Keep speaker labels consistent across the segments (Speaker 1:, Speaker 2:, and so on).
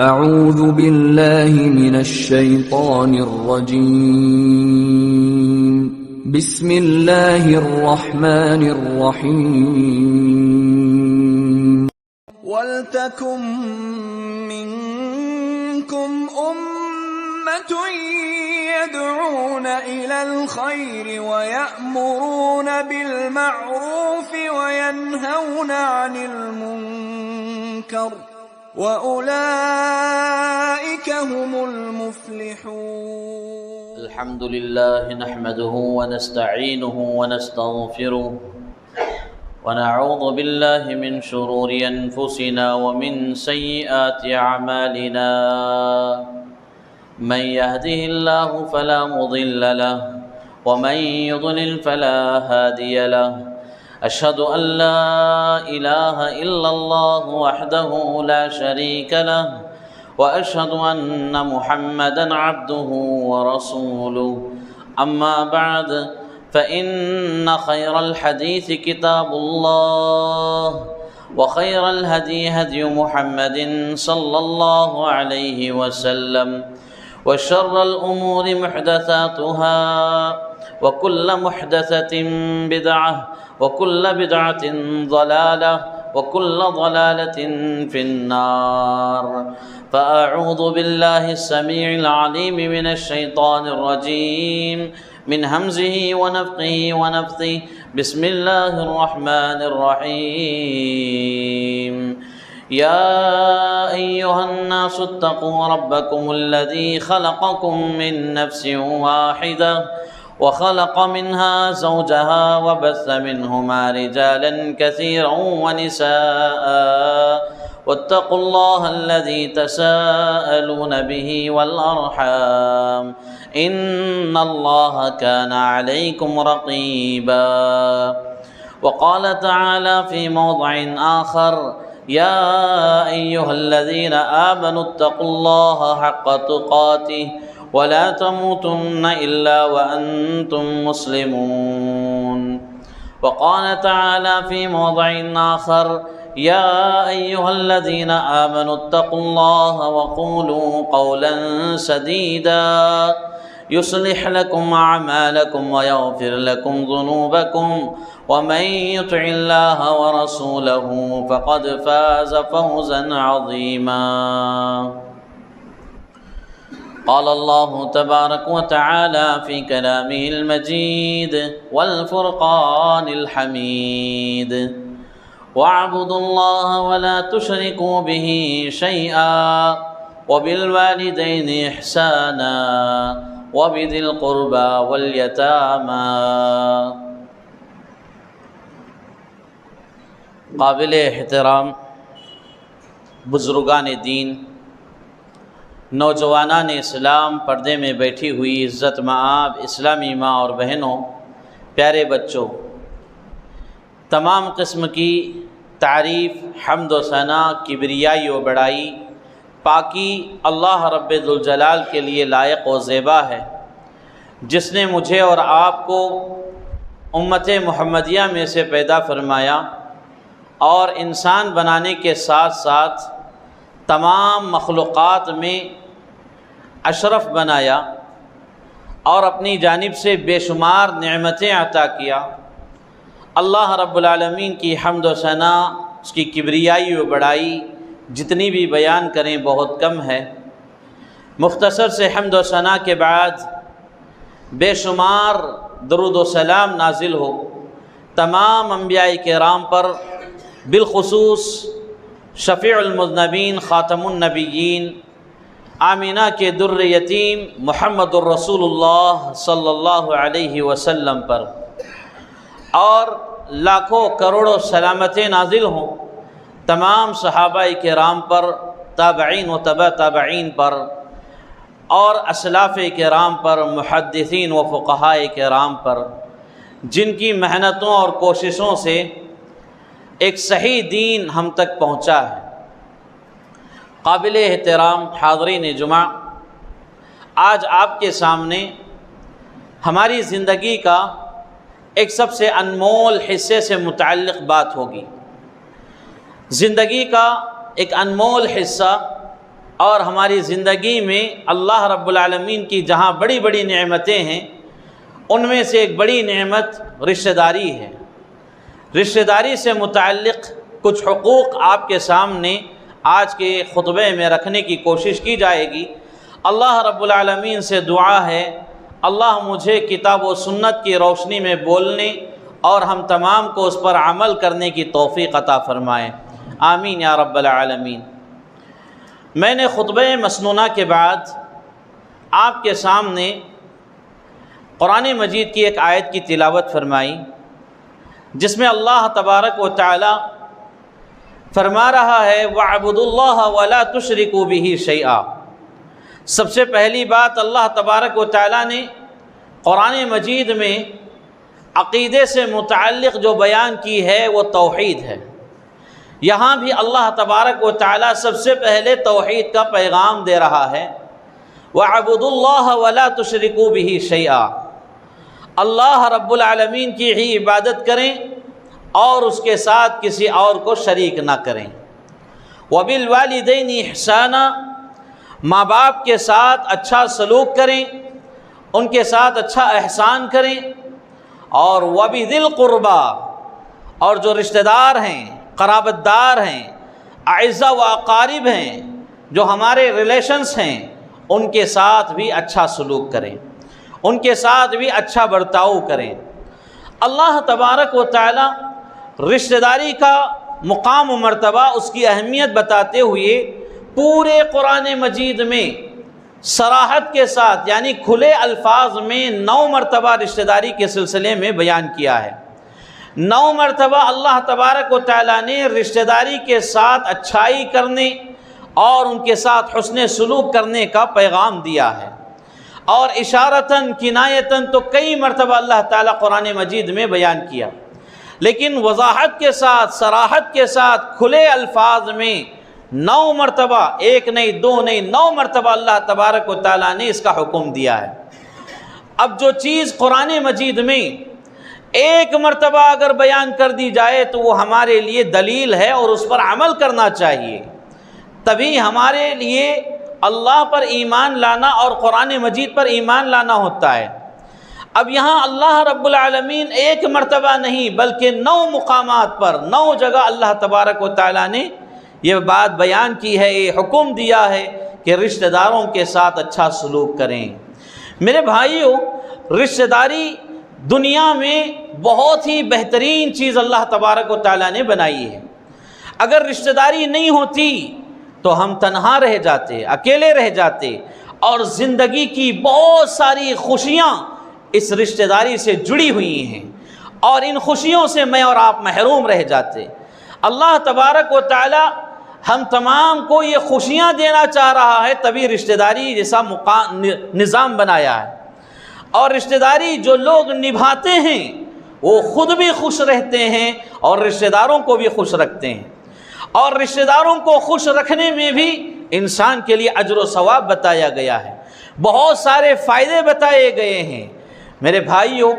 Speaker 1: اعوذ باللہ من الشیطان الرجیم بسم اللہ الرحمن الرحیم
Speaker 2: وَلْتَكُن مِّنكُمْ أُمَّةٌ يَدْعُونَ إِلَى الْخَيْرِ وَيَأْمُرُونَ بِالْمَعْرُوفِ وَيَنْهَوْنَ عَنِ الْمُنكَرِ وَأُولَئِكَ هُمُ الْمُفْلِحُونَ
Speaker 3: الحمد لله نحمده ونستعينه ونستغفره ونعوذ بالله من شرور أنفسنا ومن سيئات أعمالنا من يهده الله فلا مضل له ومن يضلل فلا هادي له أشهد أن لا إله إلا الله وحده لا شريك له وأشهد أن محمدًا عبده ورسوله أما بعد فإن خير الحديث كتاب الله وخير الهدي هدي محمد صلى الله عليه وسلم وشر الأمور محدثاتها وكل محدثة بدعة وكل بدعة ضلالة وكل ضلالة في النار فأعوذ بالله السميع العليم من الشيطان الرجيم من همزه ونفخه ونفثه بسم الله الرحمن الرحيم يا أيها الناس اتقوا ربكم الذي خلقكم من نفس واحدة وخلق منها زوجها وبث منهما رجالا كثيرا ونساء واتقوا الله الذي تساءلون به والأرحام إن الله كان عليكم رقيبا وقال تعالى في موضع آخر يا أيها الذين آمنوا اتقوا الله حق تقاته ولا تموتن إلا وأنتم مسلمون وقال تعالى في موضع آخر يا أيها الذين آمنوا اتقوا الله وقولوا قولا سديدا يصلح لكم أعمالكم ويغفر لكم ذنوبكم ومن يطع الله ورسوله فقد فاز فوزا عظيما قال الله تبارك وتعالى في كلامه المجيد والفرقان الحميد واعبدوا الله ولا تشركوا به شيئا وبالوالدين إحسانا وبذي القربى واليتامى قابل احترام بزرگان دین، نوجوانان اسلام، پردے میں بیٹھی ہوئی عزت مآب اسلامی ماں اور بہنوں، پیارے بچوں، تمام قسم کی تعریف، حمد و ثنا، کبریائی و بڑائی، پاکی اللہ رب ذوالجلال کے لیے لائق و زیبا ہے، جس نے مجھے اور آپ کو امت محمدیہ میں سے پیدا فرمایا اور انسان بنانے کے ساتھ ساتھ تمام مخلوقات میں اشرف بنایا اور اپنی جانب سے بے شمار نعمتیں عطا کیا۔ اللہ رب العالمین کی حمد و ثنا، اس کی کبریائی و بڑائی جتنی بھی بیان کریں بہت کم ہے۔ مختصر سے حمد و ثنا کے بعد بے شمار درود و سلام نازل ہو تمام انبیاء کرام پر، بالخصوص شفیع المذنبین، خاتم النبیین، آمینہ کے در یتیم محمد الرسول اللہ صلی اللہ علیہ وسلم پر، اور لاکھوں کروڑوں سلامتیں نازل ہوں تمام صحابہ کرام پر، تابعین و تبع تابعین پر، اور اسلاف کرام پر، محدثین و فقہاء کرام پر، جن کی محنتوں اور کوششوں سے ایک صحیح دین ہم تک پہنچا ہے۔ قابل احترام حاضرین جمعہ، آج آپ کے سامنے ہماری زندگی کا ایک سب سے انمول حصے سے متعلق بات ہوگی۔ زندگی کا ایک انمول حصہ اور ہماری زندگی میں اللہ رب العالمین کی جہاں بڑی بڑی نعمتیں ہیں ان میں سے ایک بڑی نعمت رشتہ داری ہے۔ رشتہ داری سے متعلق کچھ حقوق آپ کے سامنے آج کے خطبے میں رکھنے کی کوشش کی جائے گی۔ اللہ رب العالمین سے دعا ہے اللہ مجھے کتاب و سنت کی روشنی میں بولنے اور ہم تمام کو اس پر عمل کرنے کی توفیق عطا فرمائے، آمین یا رب العالمین۔ میں نے خطبہ مسنونہ کے بعد آپ کے سامنے قرآن مجید کی ایک آیت کی تلاوت فرمائی جس میں اللہ تبارک و تعالی فرما رہا ہے وَاعْبُدُوا اللَّهَ وَلَا تُشْرِكُوا بِهِ شَيْئًا۔ سب سے پہلی بات اللہ تبارک و تعالی نے قرآن مجید میں عقیدے سے متعلق جو بیان کی ہے وہ توحید ہے۔ یہاں بھی اللہ تبارک و تعالی سب سے پہلے توحید کا پیغام دے رہا ہے وَاعْبُدُوا اللَّهَ وَلَا تُشْرِكُوا بِهِ شَيْئًا، اللہ رب العالمین کی ہی عبادت کریں اور اس کے ساتھ کسی اور کو شریک نہ کریں۔ وَبِالْوَالِدَيْنِ إِحْسَانًا، ماں باپ کے ساتھ اچھا سلوک کریں، ان کے ساتھ اچھا احسان کریں۔ اور وَبِذِي الْقُرْبَى، اور جو رشتہ دار ہیں، قرابت دار ہیں، اعزا و اقارب ہیں، جو ہمارے ریلیشنز ہیں، ان کے ساتھ بھی اچھا سلوک کریں، ان کے ساتھ بھی اچھا برتاؤ کریں۔ اللہ تبارک و تعالی رشتہ داری کا مقام و مرتبہ، اس کی اہمیت بتاتے ہوئے پورے قرآن مجید میں صراحت کے ساتھ یعنی کھلے الفاظ میں 9 مرتبہ رشتہ داری کے سلسلے میں بیان کیا ہے۔ 9 مرتبہ اللہ تبارک و تعالی نے رشتہ داری کے ساتھ اچھائی کرنے اور ان کے ساتھ حسن سلوک کرنے کا پیغام دیا ہے، اور اشارتاً کنایتاً تو کئی مرتبہ اللہ تعالیٰ قرآن مجید میں بیان کیا، لیکن وضاحت کے ساتھ، صراحت کے ساتھ، کھلے الفاظ میں 9 مرتبہ، 1 نہیں 2 نہیں 9 مرتبہ اللہ تبارک و تعالیٰ نے اس کا حکم دیا ہے۔ اب جو چیز قرآن مجید میں 1 مرتبہ اگر بیان کر دی جائے تو وہ ہمارے لیے دلیل ہے اور اس پر عمل کرنا چاہیے، تبھی ہمارے لیے اللہ پر ایمان لانا اور قرآن مجید پر ایمان لانا ہوتا ہے۔ اب یہاں اللہ رب العالمین 1 مرتبہ نہیں بلکہ 9 مقامات پر 9 جگہ اللہ تبارک و تعالیٰ نے یہ بات بیان کی ہے، یہ حکم دیا ہے کہ رشتہ داروں کے ساتھ اچھا سلوک کریں۔ میرے بھائیوں، رشتہ داری دنیا میں بہت ہی بہترین چیز اللہ تبارک و تعالیٰ نے بنائی ہے۔ اگر رشتہ داری نہیں ہوتی تو ہم تنہا رہ جاتے، اکیلے رہ جاتے، اور زندگی کی بہت ساری خوشیاں اس رشتہ داری سے جڑی ہوئی ہیں، اور ان خوشیوں سے میں اور آپ محروم رہ جاتے۔ اللہ تبارک و تعالی ہم تمام کو یہ خوشیاں دینا چاہ رہا ہے، تبھی رشتہ داری جیسا نظام بنایا ہے۔ اور رشتہ داری جو لوگ نبھاتے ہیں وہ خود بھی خوش رہتے ہیں اور رشتہ داروں کو بھی خوش رکھتے ہیں، اور رشتہ داروں کو خوش رکھنے میں بھی انسان کے لیے اجر و ثواب بتایا گیا ہے، بہت سارے فائدے بتائے گئے ہیں۔ میرے بھائیوں،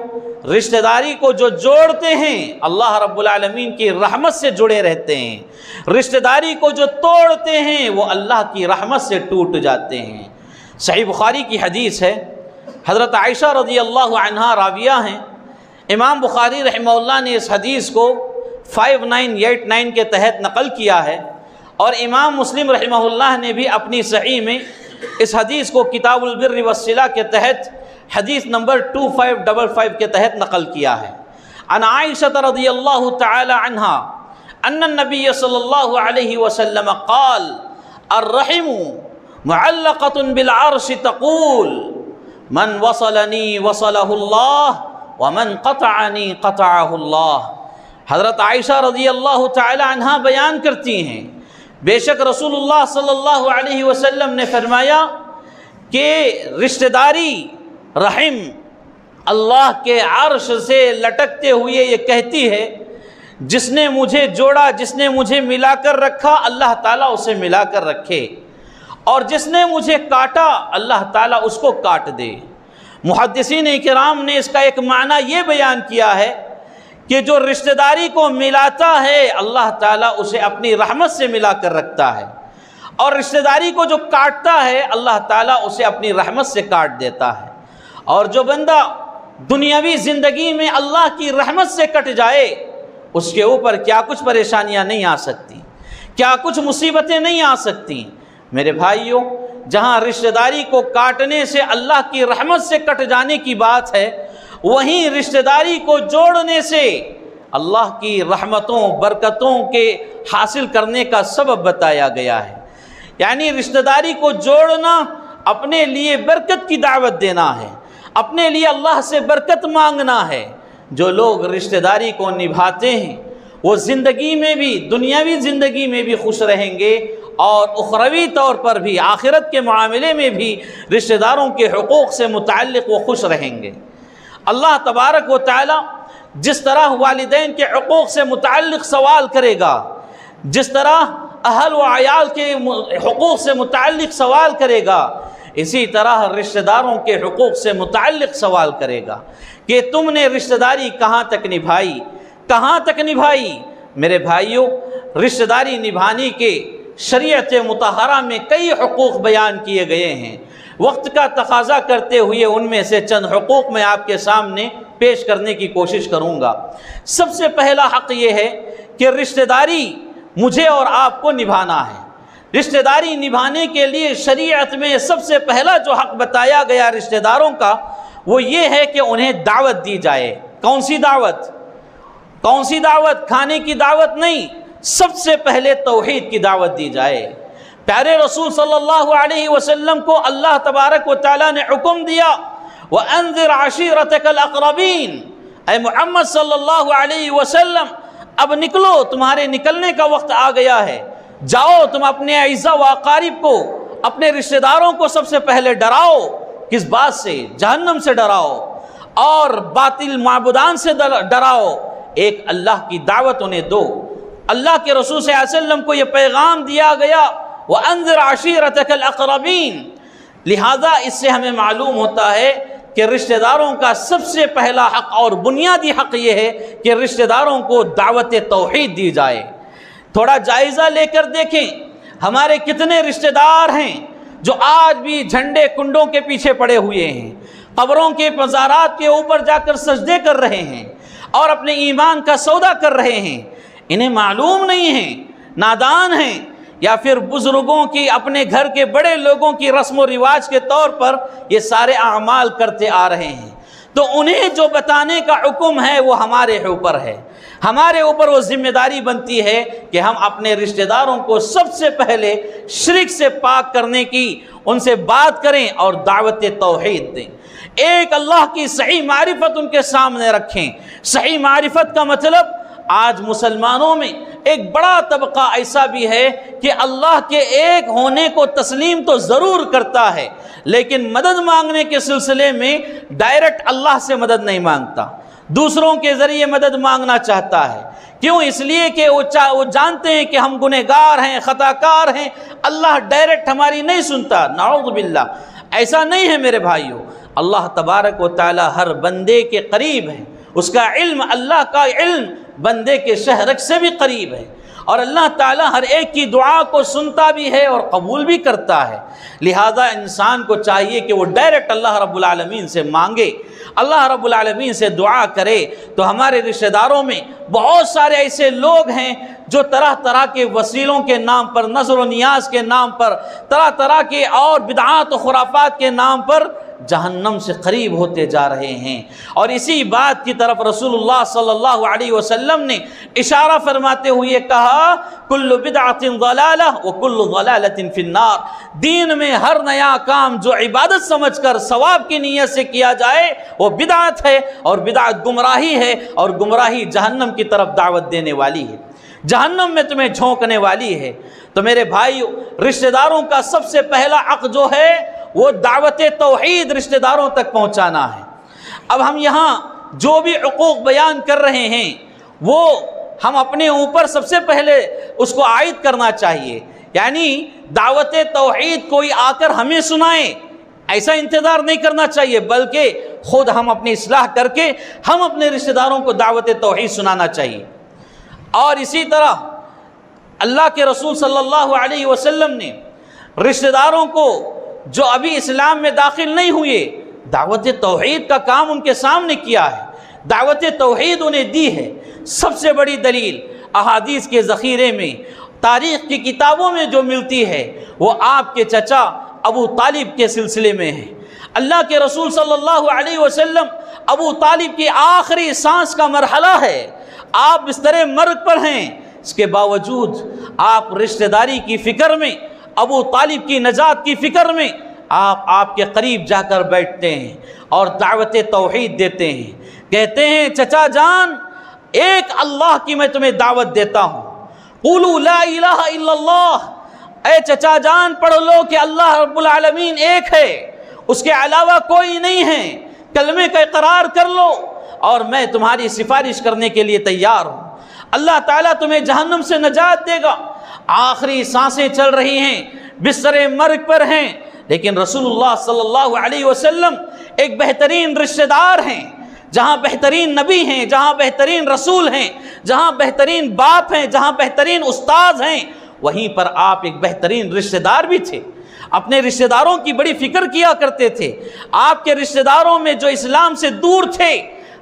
Speaker 3: رشتہ داری کو جو جوڑتے ہیں اللہ رب العالمین کی رحمت سے جڑے رہتے ہیں، رشتہ داری کو جو توڑتے ہیں وہ اللہ کی رحمت سے ٹوٹ جاتے ہیں۔ صحیح بخاری کی حدیث ہے، حضرت عائشہ رضی اللہ عنہا راویہ ہیں، امام بخاری رحمہ اللہ نے اس حدیث کو 5989 کے تحت نقل کیا ہے، اور امام مسلم رحمہ اللہ نے بھی اپنی صحیح میں اس حدیث کو کتاب البر والصلہ کے تحت حدیث نمبر 2555 کے تحت نقل کیا ہے۔ عن عائشہ رضی اللہ تعالی عنہا ان النبی صلی اللہ علیہ وسلم قال الرحم معلقۃ بالعرش تقول من وصلنی وصلہ اللہ ومن قطعنی قطعہ اللہ۔ حضرت عائشہ رضی اللہ تعالی عنہا بیان کرتی ہیں، بے شک رسول اللہ صلی اللہ علیہ وسلم نے فرمایا کہ رشتہ داری، رحم اللہ کے عرش سے لٹکتے ہوئے یہ کہتی ہے جس نے مجھے جوڑا، جس نے مجھے ملا کر رکھا، اللہ تعالیٰ اسے ملا کر رکھے، اور جس نے مجھے کاٹا اللہ تعالیٰ اس کو کاٹ دے۔ محدثین کرام نے اس کا ایک معنی یہ بیان کیا ہے کہ جو رشتہ داری کو ملاتا ہے اللہ تعالیٰ اسے اپنی رحمت سے ملا کر رکھتا ہے، اور رشتہ داری کو جو کاٹتا ہے اللہ تعالیٰ اسے اپنی رحمت سے کاٹ دیتا ہے۔ اور جو بندہ دنیاوی زندگی میں اللہ کی رحمت سے کٹ جائے اس کے اوپر کیا کچھ پریشانیاں نہیں آ سکتی، کیا کچھ مصیبتیں نہیں آ سکتی۔ میرے بھائیوں، جہاں رشتہ داری کو کاٹنے سے اللہ کی رحمت سے کٹ جانے کی بات ہے، وہیں رشتہ داری کو جوڑنے سے اللہ کی رحمتوں برکتوں کے حاصل کرنے کا سبب بتایا گیا ہے۔ یعنی رشتہ داری کو جوڑنا اپنے لیے برکت کی دعوت دینا ہے، اپنے لیے اللہ سے برکت مانگنا ہے۔ جو لوگ رشتہ داری کو نبھاتے ہیں وہ زندگی میں بھی، دنیاوی زندگی میں بھی خوش رہیں گے اور اخروی طور پر بھی، آخرت کے معاملے میں بھی رشتہ داروں کے حقوق سے متعلق وہ خوش رہیں گے۔ اللہ تبارک و تعالی جس طرح والدین کے حقوق سے متعلق سوال کرے گا، جس طرح اہل و عیال کے حقوق سے متعلق سوال کرے گا، اسی طرح رشتہ داروں کے حقوق سے متعلق سوال کرے گا کہ تم نے رشتہ داری کہاں تک نبھائی، کہاں تک نبھائی۔ میرے بھائیوں، رشتہ داری نبھانے کے شریعت مطہرہ میں کئی حقوق بیان کیے گئے ہیں۔ وقت کا تقاضا کرتے ہوئے ان میں سے چند حقوق میں آپ کے سامنے پیش کرنے کی کوشش کروں گا۔ سب سے پہلا حق یہ ہے کہ رشتہ داری مجھے اور آپ کو نبھانا ہے۔ رشتہ داری نبھانے کے لیے شریعت میں سب سے پہلا جو حق بتایا گیا رشتہ داروں کا وہ یہ ہے کہ انہیں دعوت دی جائے۔ کون سی دعوت؟ کون سی دعوت؟ کھانے کی دعوت نہیں، سب سے پہلے توحید کی دعوت دی جائے۔ پیارے رسول صلی اللہ علیہ وسلم کو اللہ تبارک و تعالیٰ نے حکم دیا، وَأَنذِرْ عَشِيرَتَكَ الْأَقْرَبِينَ، اے محمد صلی اللہ علیہ وسلم اب نکلو، تمہارے نکلنے کا وقت آ گیا ہے، جاؤ تم اپنے اعزا و اقارب کو، اپنے رشتہ داروں کو سب سے پہلے ڈراؤ۔ کس بات سے؟ جہنم سے ڈراؤ اور باطل معبودان سے ڈراؤ، ایک اللہ کی دعوت انہیں دو۔ اللہ کے رسول صلی اللہ علیہ وسلم کو یہ پیغام دیا گیا، وَأَنذِرْ عَشِيرَتَكَ الْأَقْرَبِينَ۔ لہذا اس سے ہمیں معلوم ہوتا ہے کہ رشتہ داروں کا سب سے پہلا حق اور بنیادی حق یہ ہے کہ رشتہ داروں کو دعوت توحید دی جائے۔ تھوڑا جائزہ لے کر دیکھیں، ہمارے کتنے رشتہ دار ہیں جو آج بھی جھنڈے کنڈوں کے پیچھے پڑے ہوئے ہیں، قبروں کے مزارات کے اوپر جا کر سجدے کر رہے ہیں اور اپنے ایمان کا سودا کر رہے ہیں۔ انہیں معلوم نہیں ہے، نادان ہیں، یا پھر بزرگوں کی، اپنے گھر کے بڑے لوگوں کی رسم و رواج کے طور پر یہ سارے اعمال کرتے آ رہے ہیں۔ تو انہیں جو بتانے کا حکم ہے وہ ہمارے اوپر ہے، ہمارے اوپر وہ ذمہ داری بنتی ہے کہ ہم اپنے رشتہ داروں کو سب سے پہلے شرک سے پاک کرنے کی ان سے بات کریں اور دعوت توحید دیں۔ ایک اللہ کی صحیح معرفت ان کے سامنے رکھیں۔ صحیح معرفت کا مطلب آج مسلمانوں میں ایک بڑا طبقہ ایسا بھی ہے کہ اللہ کے ایک ہونے کو تسلیم تو ضرور کرتا ہے، لیکن مدد مانگنے کے سلسلے میں ڈائریکٹ اللہ سے مدد نہیں مانگتا، دوسروں کے ذریعے مدد مانگنا چاہتا ہے۔ کیوں؟ اس لیے کہ وہ جانتے ہیں کہ ہم گنہگار ہیں، خطا کار ہیں، اللہ ڈائریکٹ ہماری نہیں سنتا۔ نعوذ باللہ، ایسا نہیں ہے میرے بھائیوں۔ اللہ تبارک و تعالی ہر بندے کے قریب ہے، اس کا علم، اللہ کا علم بندے کے شہرک سے بھی قریب ہے، اور اللہ تعالی ہر ایک کی دعا کو سنتا بھی ہے اور قبول بھی کرتا ہے۔ لہذا انسان کو چاہیے کہ وہ ڈائریکٹ اللہ رب العالمین سے مانگے، اللہ رب العالمین سے دعا کرے۔ تو ہمارے رشتہ داروں میں بہت سارے ایسے لوگ ہیں جو طرح طرح کے وسیلوں کے نام پر، نظر و نیاز کے نام پر، طرح طرح کے اور بدعات و خرافات کے نام پر جہنم سے قریب ہوتے جا رہے ہیں۔ اور اسی بات کی طرف رسول اللہ صلی اللہ علیہ وسلم نے اشارہ فرماتے ہوئے کہا، کل بدعۃ ضلالہ وکل ضلالۃ فی النار۔ دین میں ہر نیا کام جو عبادت سمجھ کر ثواب کی نیت سے کیا جائے وہ بدعت ہے، اور بدعت گمراہی ہے، اور گمراہی جہنم کی طرف دعوت دینے والی ہے، جہنم میں تمہیں جھونکنے والی ہے۔ تو میرے بھائیو، رشتہ داروں کا سب سے پہلا حق جو ہے وہ دعوت توحید رشتہ داروں تک پہنچانا ہے۔ اب ہم یہاں جو بھی حقوق بیان کر رہے ہیں وہ ہم اپنے اوپر سب سے پہلے اس کو عائد کرنا چاہیے، یعنی دعوت توحید کوئی آ کر ہمیں سنائے ایسا انتظار نہیں کرنا چاہیے، بلکہ خود ہم اپنی اصلاح کر کے ہم اپنے رشتہ داروں کو دعوت توحید سنانا چاہیے۔ اور اسی طرح اللہ کے رسول صلی اللہ علیہ وسلم نے رشتہ داروں کو جو ابھی اسلام میں داخل نہیں ہوئے، دعوت توحید کا کام ان کے سامنے کیا ہے، دعوت توحید انہیں دی ہے۔ سب سے بڑی دلیل احادیث کے ذخیرے میں، تاریخ کی کتابوں میں جو ملتی ہے وہ آپ کے چچا ابو طالب کے سلسلے میں ہے۔ اللہ کے رسول صلی اللہ علیہ وسلم ابو طالب کی آخری سانس کا مرحلہ ہے، آپ بستر مرگ پر ہیں، اس کے باوجود آپ رشتہ داری کی فکر میں، ابو طالب کی نجات کی فکر میں آپ کے قریب جا کر بیٹھتے ہیں اور دعوت توحید دیتے ہیں، کہتے ہیں چچا جان ایک اللہ کی میں تمہیں دعوت دیتا ہوں، قولوا لا الہ الا اللہ، اے چچا جان پڑھ لو کہ اللہ رب العالمین ایک ہے، اس کے علاوہ کوئی نہیں ہے، کلمے کا اقرار کر لو اور میں تمہاری سفارش کرنے کے لیے تیار ہوں، اللہ تعالیٰ تمہیں جہنم سے نجات دے گا۔ آخری سانسیں چل رہی ہیں، بستر مرگ پر ہیں، لیکن رسول اللہ صلی اللہ علیہ وسلم ایک بہترین رشتہ دار ہیں، جہاں بہترین نبی ہیں، جہاں بہترین رسول ہیں، جہاں بہترین باپ ہیں، جہاں بہترین استاد ہیں، وہیں پر آپ ایک بہترین رشتہ دار بھی تھے، اپنے رشتہ داروں کی بڑی فکر کیا کرتے تھے۔ آپ کے رشتہ داروں میں جو اسلام سے دور تھے،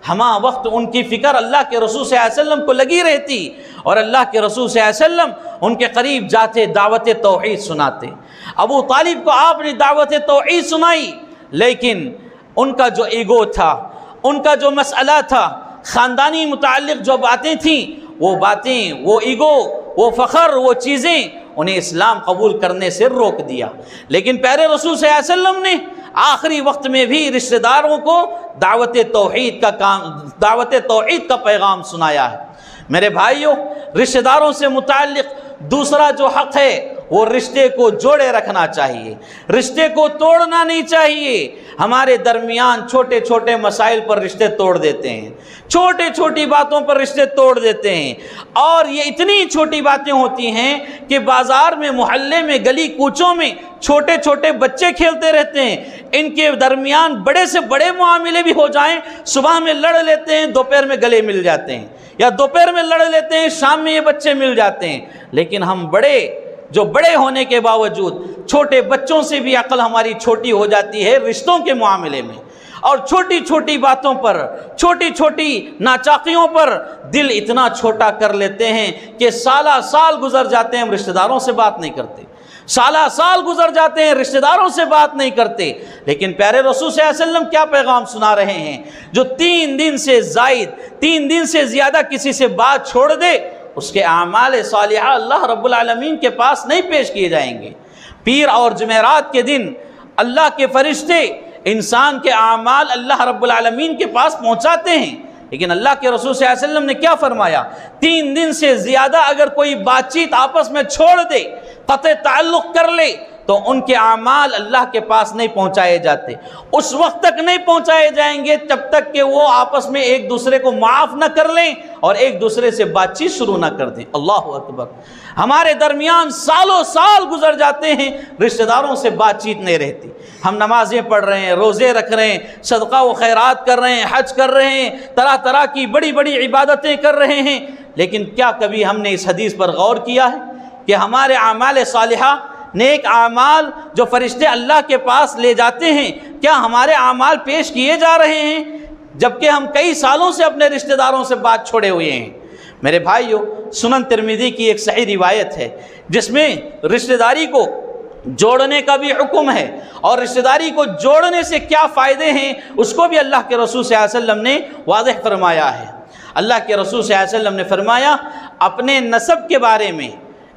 Speaker 3: ہمہ وقت ان کی فکر اللہ کے رسول صلی اللہ علیہ وسلم کو لگی رہتی اور اللہ کے رسول صلی اللہ علیہ وسلم ان کے قریب جاتے، دعوت توحید سناتے۔ ابو طالب کو آپ نے دعوت توحید سنائی، لیکن ان کا جو ایگو تھا، ان کا جو مسئلہ تھا، خاندانی متعلق جو باتیں تھیں، وہ باتیں، وہ ایگو، وہ فخر، وہ چیزیں انہیں اسلام قبول کرنے سے روک دیا۔ لیکن پیارے رسول صلی اللہ علیہ وسلم نے آخری وقت میں بھی رشتہ داروں کو دعوت توحید کا پیغام سنایا ہے۔ میرے بھائیوں، رشتہ داروں سے متعلق دوسرا جو حق ہے وہ رشتے کو جوڑے رکھنا چاہیے، رشتے کو توڑنا نہیں چاہیے۔ ہمارے درمیان چھوٹے چھوٹے مسائل پر رشتے توڑ دیتے ہیں، چھوٹی چھوٹی باتوں پر رشتے توڑ دیتے ہیں، اور یہ اتنی چھوٹی باتیں ہوتی ہیں کہ بازار میں، محلے میں، گلی کوچوں میں چھوٹے چھوٹے بچے کھیلتے رہتے ہیں، ان کے درمیان بڑے سے بڑے معاملے بھی ہو جائیں، صبح میں لڑ لیتے ہیں، دوپہر میں گلے مل جاتے ہیں، یا دوپہر میں لڑ لیتے ہیں، شام میں یہ بچے مل جاتے ہیں۔ لیکن ہم بڑے ہونے کے باوجود چھوٹے بچوں سے بھی عقل ہماری چھوٹی ہو جاتی ہے رشتوں کے معاملے میں، اور چھوٹی چھوٹی باتوں پر، چھوٹی چھوٹی ناچاقیوں پر دل اتنا چھوٹا کر لیتے ہیں کہ سالہ سال گزر جاتے ہیں، ہم رشتہ داروں سے بات نہیں کرتے، سالہ سال گزر جاتے ہیں، رشتہ داروں سے بات نہیں کرتے۔ لیکن پیارے رسول صلی اللہ علیہ وسلم کیا پیغام سنا رہے ہیں؟ جو 3 دن سے زیادہ کسی سے بات چھوڑ دے، اس کے اعمال صالحہ اللہ رب العالمین کے پاس نہیں پیش کیے جائیں گے۔ پیر اور جمعرات کے دن اللہ کے فرشتے انسان کے اعمال اللہ رب العالمین کے پاس پہنچاتے ہیں، لیکن اللہ کے رسول صلی اللہ علیہ وسلم نے کیا فرمایا؟ 3 دن سے زیادہ اگر کوئی بات چیت آپس میں چھوڑ دے، قطع تعلق کر لے، تو ان کے اعمال اللہ کے پاس نہیں پہنچائے جاتے، اس وقت تک نہیں پہنچائے جائیں گے جب تک کہ وہ آپس میں ایک دوسرے کو معاف نہ کر لیں اور ایک دوسرے سے بات چیت شروع نہ کر دیں۔ اللہ اکبر! ہمارے درمیان سالوں سال گزر جاتے ہیں، رشتہ داروں سے بات چیت نہیں رہتی۔ ہم نمازیں پڑھ رہے ہیں، روزے رکھ رہے ہیں، صدقہ و خیرات کر رہے ہیں، حج کر رہے ہیں، طرح طرح کی بڑی بڑی عبادتیں کر رہے ہیں، لیکن کیا کبھی ہم نے اس حدیث پر غور کیا ہے کہ ہمارے اعمال صالحہ، نیک اعمال جو فرشتے اللہ کے پاس لے جاتے ہیں، کیا ہمارے اعمال پیش کیے جا رہے ہیں، جبکہ ہم کئی سالوں سے اپنے رشتہ داروں سے بات چھوڑے ہوئے ہیں؟ میرے بھائیو، سنن ترمذی کی ایک صحیح روایت ہے جس میں رشتہ داری کو جوڑنے کا بھی حکم ہے، اور رشتہ داری کو جوڑنے سے کیا فائدے ہیں اس کو بھی اللہ کے رسول صلی اللہ علیہ وسلم نے واضح فرمایا ہے۔ اللہ کے رسول صلی اللہ علیہ وسلم نے فرمایا، اپنے نسب کے بارے میں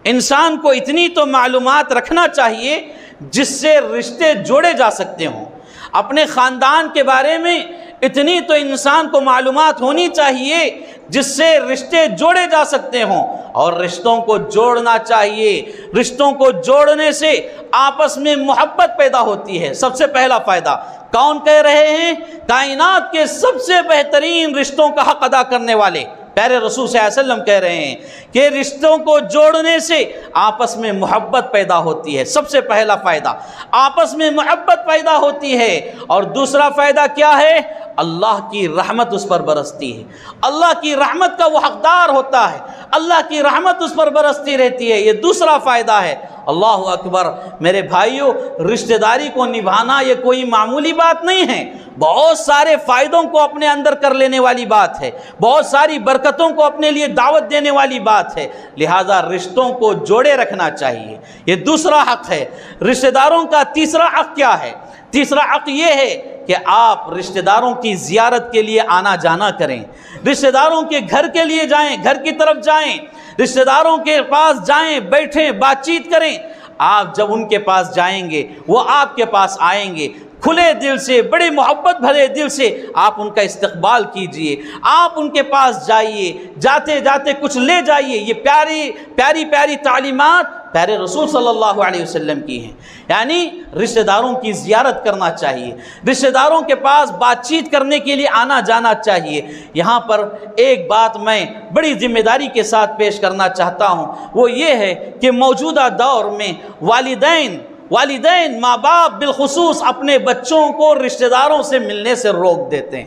Speaker 3: انسان کو اتنی تو معلومات رکھنا چاہیے جس سے رشتے جوڑے جا سکتے ہوں، اپنے خاندان کے بارے میں اتنی تو انسان کو معلومات ہونی چاہیے جس سے رشتے جوڑے جا سکتے ہوں، اور رشتوں کو جوڑنا چاہیے۔ رشتوں کو جوڑنے سے آپس میں محبت پیدا ہوتی ہے۔ سب سے پہلا فائدہ کون کہہ رہے ہیں؟ کائنات کے سب سے بہترین رشتوں کا حق ادا کرنے والے پیارے رسول صلی اللہ علیہ وسلم کہہ رہے ہیں کہ رشتوں کو جوڑنے سے آپس میں محبت پیدا ہوتی ہے۔ سب سے پہلا فائدہ آپس میں محبت پیدا ہوتی ہے، اور دوسرا فائدہ کیا ہے؟ اللہ کی رحمت اس پر برستی ہے، اللہ کی رحمت کا وہ حقدار ہوتا ہے، اللہ کی رحمت اس پر برستی رہتی ہے۔ یہ دوسرا فائدہ ہے۔ اللہ اکبر، میرے بھائیوں، رشتہ داری کو نبھانا یہ کوئی معمولی بات نہیں ہے، بہت سارے فائدوں کو اپنے اندر کر لینے والی بات ہے، بہت ساری برکتوں کو اپنے لیے دعوت دینے والی بات ہے، لہذا رشتوں کو جوڑے رکھنا چاہیے۔ یہ دوسرا حق ہے۔ رشتہ داروں کا تیسرا حق کیا ہے؟ تیسرا حق یہ ہے کہ آپ رشتہ داروں کی زیارت کے لیے آنا جانا کریں، رشتہ داروں کے گھر کے لیے جائیں، گھر کی طرف جائیں، رشتہ داروں کے پاس جائیں، بیٹھیں، بات چیت کریں۔ آپ جب ان کے پاس جائیں گے وہ آپ کے پاس آئیں گے، کھلے دل سے، بڑے محبت بھرے دل سے آپ ان کا استقبال کیجئے، آپ ان کے پاس جائیے، جاتے جاتے کچھ لے جائیے۔ یہ پیاری تعلیمات پیارے رسول صلی اللہ علیہ وسلم کی ہیں، یعنی رشتہ داروں کی زیارت کرنا چاہیے، رشتہ داروں کے پاس بات چیت کرنے کے لیے آنا جانا چاہیے۔ یہاں پر ایک بات میں بڑی ذمہ داری کے ساتھ پیش کرنا چاہتا ہوں، وہ یہ ہے کہ موجودہ دور میں والدین ماں باپ بالخصوص اپنے بچوں کو رشتہ داروں سے ملنے سے روک دیتے ہیں۔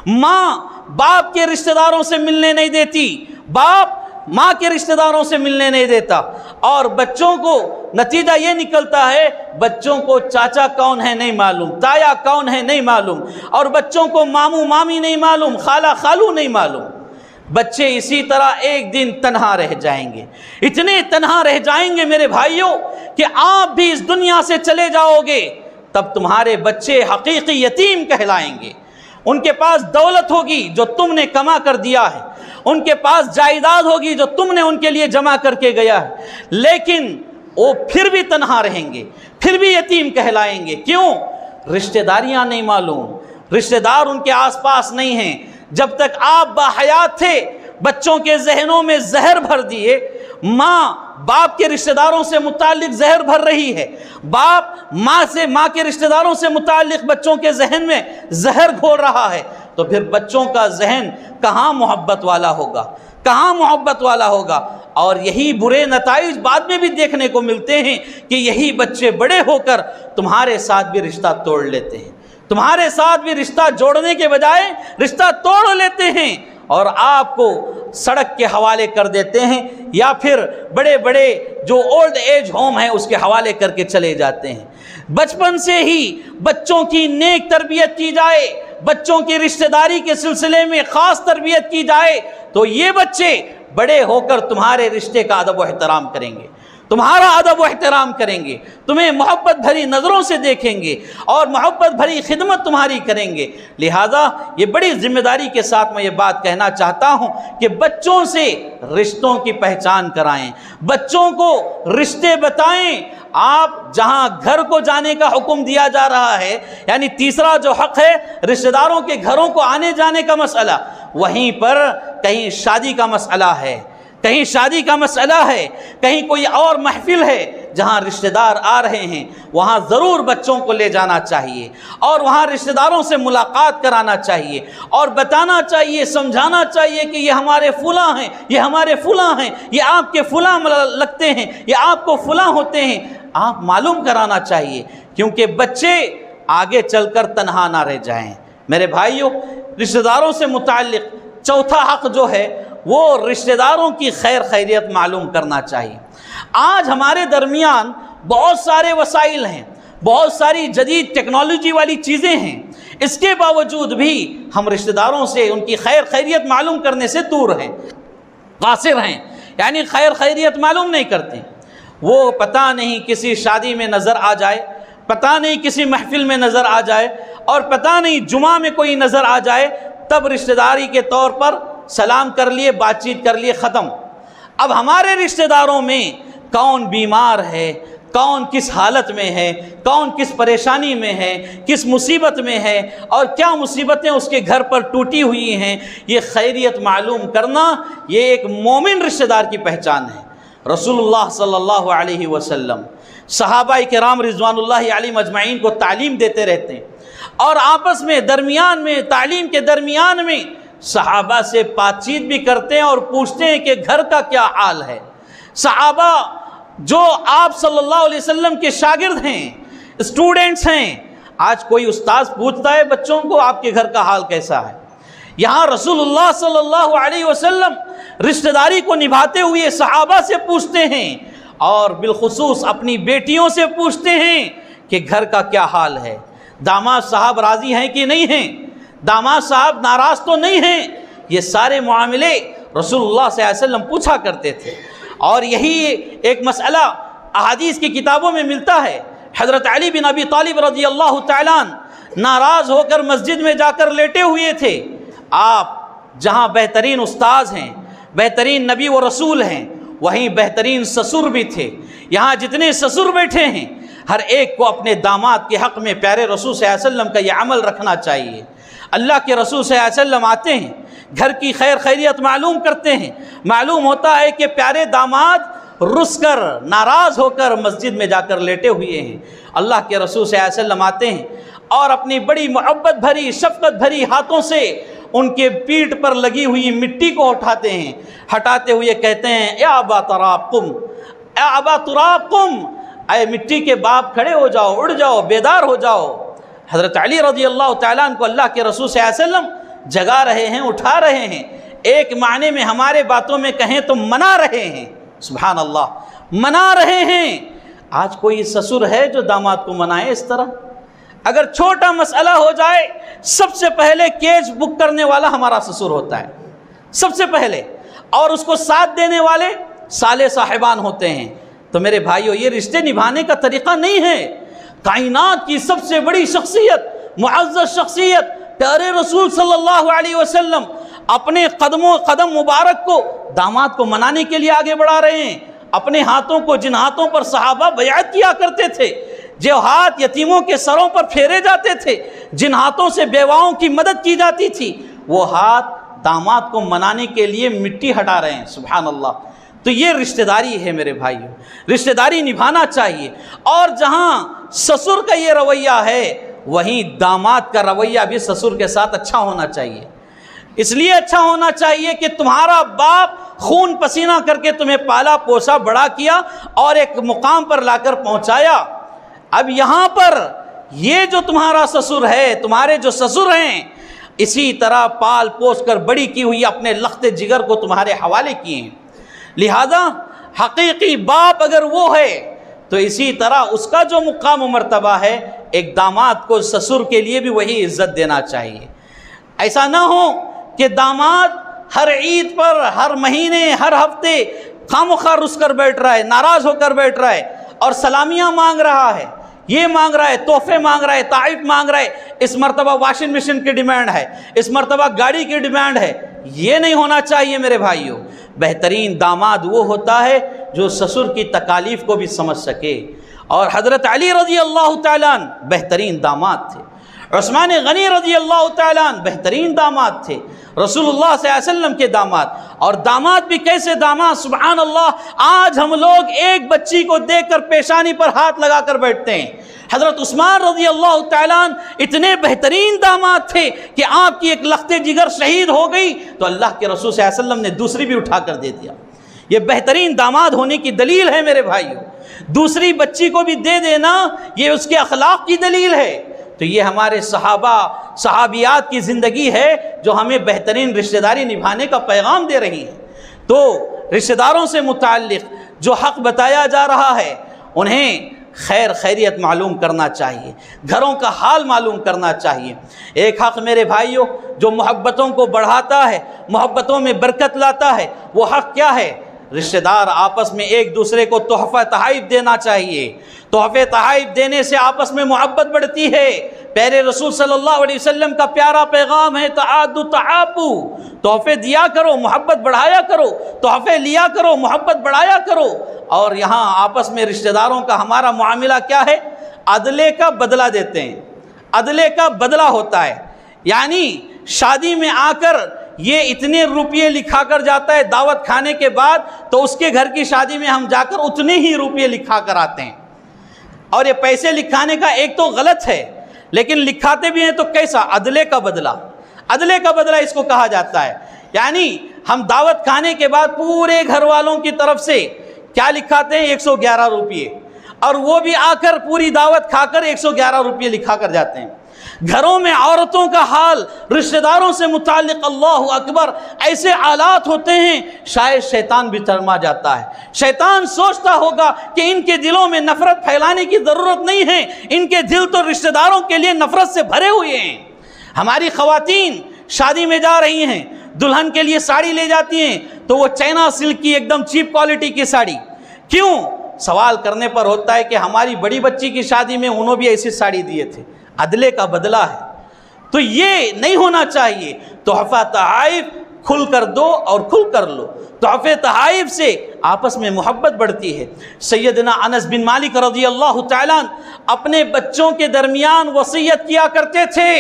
Speaker 3: ماں باپ کے رشتہ داروں سے ملنے نہیں دیتی، باپ ماں کے رشتہ داروں سے ملنے نہیں دیتا، اور بچوں کو نتیجہ یہ نکلتا ہے بچوں کو چاچا کون ہے نہیں معلوم، تایا کون ہے نہیں معلوم، اور بچوں کو ماموں مامی نہیں معلوم، خالہ خالو نہیں معلوم۔ بچے اسی طرح ایک دن تنہا رہ جائیں گے، اتنے تنہا رہ جائیں گے میرے بھائیوں کہ آپ بھی اس دنیا سے چلے جاؤ گے، تب تمہارے بچے حقیقی یتیم کہلائیں گے۔ ان کے پاس دولت ہوگی جو تم نے کما کر دیا ہے، ان کے پاس جائیداد ہوگی جو تم نے ان کے لیے جمع کر کے گیا ہے، لیکن وہ پھر بھی تنہا رہیں گے، پھر بھی یتیم کہلائیں گے۔ کیوں؟ رشتہ داریاں نہیں معلوم، رشتہ دار ان کے آس پاس نہیں ہیں۔ جب تک آپ باحیات تھے بچوں کے ذہنوں میں زہر بھر دیے، ماں باپ کے رشتہ داروں سے متعلق زہر بھر رہی ہے، باپ ماں کے رشتہ داروں سے متعلق بچوں کے ذہن میں زہر گھول رہا ہے، تو پھر بچوں کا ذہن کہاں محبت والا ہوگا، کہاں محبت والا ہوگا؟ اور یہی برے نتائج بعد میں بھی دیکھنے کو ملتے ہیں کہ یہی بچے بڑے ہو کر تمہارے ساتھ بھی رشتہ توڑ لیتے ہیں، تمہارے ساتھ بھی رشتہ جوڑنے کے بجائے رشتہ توڑ لیتے ہیں، اور آپ کو سڑک کے حوالے کر دیتے ہیں، یا پھر بڑے بڑے جو اولڈ ایج ہوم ہیں اس کے حوالے کر کے چلے جاتے ہیں۔ بچپن سے ہی بچوں کی نیک تربیت کی جائے، بچوں کی رشتہ داری کے سلسلے میں خاص تربیت کی جائے، تو یہ بچے بڑے ہو کر تمہارے رشتے کا ادب و احترام کریں گے، تمہارا ادب و احترام کریں گے، تمہیں محبت بھری نظروں سے دیکھیں گے اور محبت بھری خدمت تمہاری کریں گے۔ لہٰذا یہ بڑی ذمہ داری کے ساتھ میں یہ بات کہنا چاہتا ہوں کہ بچوں سے رشتوں کی پہچان کرائیں، بچوں کو رشتے بتائیں۔ آپ جہاں گھر کو جانے کا حکم دیا جا رہا ہے، یعنی تیسرا جو حق ہے رشتہ داروں کے گھروں کو آنے جانے کا مسئلہ، وہیں پر کہیں شادی کا مسئلہ ہے، کہیں شادی کا مسئلہ ہے، کہیں کوئی اور محفل ہے جہاں رشتہ دار آ رہے ہیں، وہاں ضرور بچوں کو لے جانا چاہیے اور وہاں رشتہ داروں سے ملاقات کرانا چاہیے اور بتانا چاہیے، سمجھانا چاہیے کہ یہ ہمارے فلاں ہیں، یہ ہمارے فلاں ہیں، یہ آپ کے فلاں لگتے ہیں، یہ آپ کو فلاں ہوتے ہیں۔ آپ معلوم کرانا چاہیے، کیونکہ بچے آگے چل کر تنہا نہ رہ جائیں۔ میرے بھائیوں، رشتہ داروں سے متعلق چوتھا حق جو ہے وہ رشتہ داروں کی خیر خیریت معلوم کرنا چاہیے۔ آج ہمارے درمیان بہت سارے وسائل ہیں، بہت ساری جدید ٹیکنالوجی والی چیزیں ہیں، اس کے باوجود بھی ہم رشتہ داروں سے ان کی خیر خیریت معلوم کرنے سے دور ہیں، قاصر ہیں، یعنی خیر خیریت معلوم نہیں کرتے۔ وہ پتہ نہیں کسی شادی میں نظر آ جائے، پتہ نہیں کسی محفل میں نظر آ جائے، اور پتہ نہیں جمعہ میں کوئی نظر آ جائے، تب رشتہ داری کے طور پر سلام کر لیے، بات چیت کر لیے، ختم۔ اب ہمارے رشتہ داروں میں کون بیمار ہے، کون کس حالت میں ہے، کون کس پریشانی میں ہے، کس مصیبت میں ہے، اور کیا مصیبتیں اس کے گھر پر ٹوٹی ہوئی ہیں، یہ خیریت معلوم کرنا یہ ایک مومن رشتہ دار کی پہچان ہے۔ رسول اللہ صلی اللہ علیہ وسلم صحابہ کرام رضوان اللہ علیہم اجمعین کو تعلیم دیتے رہتے ہیں، اور آپس میں درمیان میں تعلیم کے درمیان میں صحابہ سے بات چیت بھی کرتے ہیں اور پوچھتے ہیں کہ گھر کا کیا حال ہے۔ صحابہ جو آپ صلی اللہ علیہ وسلم کے شاگرد ہیں، اسٹوڈنٹس ہیں، آج کوئی استاذ پوچھتا ہے بچوں کو آپ کے گھر کا حال کیسا ہے؟ یہاں رسول اللہ صلی اللہ علیہ وسلم رشتہ داری کو نبھاتے ہوئے صحابہ سے پوچھتے ہیں اور بالخصوص اپنی بیٹیوں سے پوچھتے ہیں کہ گھر کا کیا حال ہے، داماد صاحب راضی ہیں کہ نہیں ہیں، داماد صاحب ناراض تو نہیں ہیں۔ یہ سارے معاملے رسول اللہ صلی اللہ علیہ وسلم پوچھا کرتے تھے، اور یہی ایک مسئلہ احادیث کی کتابوں میں ملتا ہے۔ حضرت علی بن ابی طالب رضی اللہ تعالیٰ ناراض ہو کر مسجد میں جا کر لیٹے ہوئے تھے۔ آپ جہاں بہترین استاذ ہیں، بہترین نبی و رسول ہیں، وہیں بہترین سسر بھی تھے۔ یہاں جتنے سسر بیٹھے ہیں ہر ایک کو اپنے داماد کے حق میں پیارے رسول صلی اللہ علیہ وسلم کا یہ عمل رکھنا چاہیے۔ اللہ کے رسول صلی اللہ علیہ وسلم آتے ہیں، گھر کی خیر خیریت معلوم کرتے ہیں، معلوم ہوتا ہے کہ پیارے داماد رس کر ناراض ہو کر مسجد میں جا کر لیٹے ہوئے ہیں۔ اللہ کے رسول صلی اللہ علیہ وسلم آتے ہیں اور اپنی بڑی محبت بھری شفقت بھری ہاتھوں سے ان کے پیٹھ پر لگی ہوئی مٹی کو اٹھاتے ہیں، ہٹاتے ہوئے کہتے ہیں یا ابا تراب قم، اے ابا تراب قم، اے مٹی کے باپ کھڑے ہو جاؤ، اڑ جاؤ، بیدار ہو جاؤ۔ حضرت علی رضی اللہ تعالیٰ عنہ کو اللہ کے رسول صلی اللہ علیہ وسلم جگا رہے ہیں، اٹھا رہے ہیں، ایک معنی میں ہمارے باتوں میں کہیں تو منا رہے ہیں۔ سبحان اللہ، منا رہے ہیں۔ آج کوئی سسر ہے جو داماد کو منائے اس طرح؟ اگر چھوٹا مسئلہ ہو جائے سب سے پہلے کیس بک کرنے والا ہمارا سسر ہوتا ہے، سب سے پہلے، اور اس کو ساتھ دینے والے صالح صاحبان ہوتے ہیں۔ تو میرے بھائیو، یہ رشتے نبھانے کا طریقہ نہیں ہے۔ کائنات کی سب سے بڑی شخصیت، معزز شخصیت پیارے رسول صلی اللہ علیہ وسلم اپنے قدم مبارک کو داماد کو منانے کے لیے آگے بڑھا رہے ہیں۔ اپنے ہاتھوں کو، جن ہاتھوں پر صحابہ بیعت کیا کرتے تھے، جو ہاتھ یتیموں کے سروں پر پھیرے جاتے تھے، جن ہاتھوں سے بیواؤں کی مدد کی جاتی تھی، وہ ہاتھ داماد کو منانے کے لیے مٹی ہٹا رہے ہیں۔ سبحان اللہ۔ تو یہ رشتہ داری ہے میرے بھائیوں، رشتہ داری نبھانا چاہیے۔ اور جہاں سسر کا یہ رویہ ہے، وہیں داماد کا رویہ بھی سسر کے ساتھ اچھا ہونا چاہیے۔ اس لیے اچھا ہونا چاہیے کہ تمہارا باپ خون پسینہ کر کے تمہیں پالا پوسا بڑا کیا اور ایک مقام پر لا کر پہنچایا۔ اب یہاں پر یہ جو تمہارا سسر ہے، تمہارے جو سسر ہیں، اسی طرح پال پوس کر بڑی کی ہوئی اپنے لخت جگر کو تمہارے حوالے کیے ہیں۔ لہذا حقیقی باپ اگر وہ ہے تو اسی طرح اس کا جو مقام و مرتبہ ہے، ایک داماد کو سسر کے لیے بھی وہی عزت دینا چاہیے۔ ایسا نہ ہو کہ داماد ہر عید پر، ہر مہینے، ہر ہفتے خامخواہ رس کر بیٹھ رہا ہے، ناراض ہو کر بیٹھ رہا ہے اور سلامیاں مانگ رہا ہے، یہ مانگ رہا ہے، تحفے مانگ رہا ہے، تحائف مانگ رہا ہے، اس مرتبہ واشنگ مشین کی ڈیمانڈ ہے، اس مرتبہ گاڑی کی ڈیمانڈ ہے۔ یہ نہیں ہونا چاہیے میرے بھائیوں۔ بہترین داماد وہ ہوتا ہے جو سسر کی تکالیف کو بھی سمجھ سکے، اور حضرت علی رضی اللہ تعالیٰ عنہ بہترین داماد تھے، عثمان غنی رضی اللہ تعالیٰ عنہ بہترین داماد تھے، رسول اللہ صلی اللہ علیہ وسلم کے داماد۔ اور داماد بھی کیسے داماد، سبحان اللہ، آج ہم لوگ ایک بچی کو دیکھ کر پیشانی پر ہاتھ لگا کر بیٹھتے ہیں۔ حضرت عثمان رضی اللہ تعالیٰ عنہ اتنے بہترین داماد تھے کہ آپ کی ایک لخت جگر شہید ہو گئی تو اللہ کے رسول صلی اللہ علیہ وسلم نے دوسری بھی اٹھا کر دے دیا۔ یہ بہترین داماد ہونے کی دلیل ہے میرے بھائیوں۔ دوسری بچی کو بھی دے دینا یہ اس کے اخلاق کی دلیل ہے۔ تو یہ ہمارے صحابہ صحابیات کی زندگی ہے جو ہمیں بہترین رشتہ داری نبھانے کا پیغام دے رہی ہے۔ تو رشتہ داروں سے متعلق جو حق بتایا جا رہا ہے انہیں خیر خیریت معلوم کرنا چاہیے، گھروں کا حال معلوم کرنا چاہیے۔ ایک حق میرے بھائیوں جو محبتوں کو بڑھاتا ہے، محبتوں میں برکت لاتا ہے، وہ حق کیا ہے؟ رشتہ دار آپس میں ایک دوسرے کو تحفہ تحائف دینا چاہیے۔ تحفے تحائف دینے سے آپس میں محبت بڑھتی ہے۔ پیارے رسول صلی اللہ علیہ وسلم کا پیارا پیغام ہے تعادوا تعافوا، تحفے دیا کرو، محبت بڑھایا کرو، تحفے لیا کرو، محبت بڑھایا کرو۔ اور یہاں آپس میں رشتہ داروں کا ہمارا معاملہ کیا ہے؟ عدلے کا بدلہ دیتے ہیں، عدلے کا بدلہ ہوتا ہے۔ یعنی شادی میں آ کر یہ اتنے روپیے لکھا کر جاتا ہے، دعوت کھانے کے بعد تو اس کے گھر کی شادی میں ہم جا کر اتنے ہی روپیے لکھا کر آتے ہیں۔ اور یہ پیسے لکھانے کا ایک تو غلط ہے، لیکن لکھاتے بھی ہیں تو کیسا؟ عدلے کا بدلہ، عدلے کا بدلہ اس کو کہا جاتا ہے۔ یعنی ہم دعوت کھانے کے بعد پورے گھر والوں کی طرف سے کیا لکھاتے ہیں؟ 111 روپیے، اور وہ بھی آ کر پوری دعوت کھا کر 111 روپے لکھا کر جاتے ہیں۔ گھروں میں عورتوں کا حال، رشتہ داروں سے متعلق اللہ اکبر ایسے حالات ہوتے ہیں، شاید شیطان بھی شرما جاتا ہے۔ شیطان سوچتا ہوگا کہ ان کے دلوں میں نفرت پھیلانے کی ضرورت نہیں ہے، ان کے دل تو رشتہ داروں کے لیے نفرت سے بھرے ہوئے ہیں۔ ہماری خواتین شادی میں جا رہی ہیں، دلہن کے لیے ساڑی لے جاتی ہیں تو وہ چائنا سلک کی ایک دم چیپ کوالٹی کی ساڑی، کیوں؟ سوال کرنے پر ہوتا ہے کہ ہماری بڑی بچی کی شادی میں انہوں بھی ایسی ساڑی دیے تھے، عدلے کا بدلہ ہے۔ تو یہ نہیں ہونا چاہیے۔ تحفہ تحائف کھل کر دو اور کھل کر لو۔ تحفے تحائف سے آپس میں محبت بڑھتی ہے۔ سیدنا انس بن مالک رضی اللہ تعالیٰ اپنے بچوں کے درمیان وصیت کیا کرتے تھے،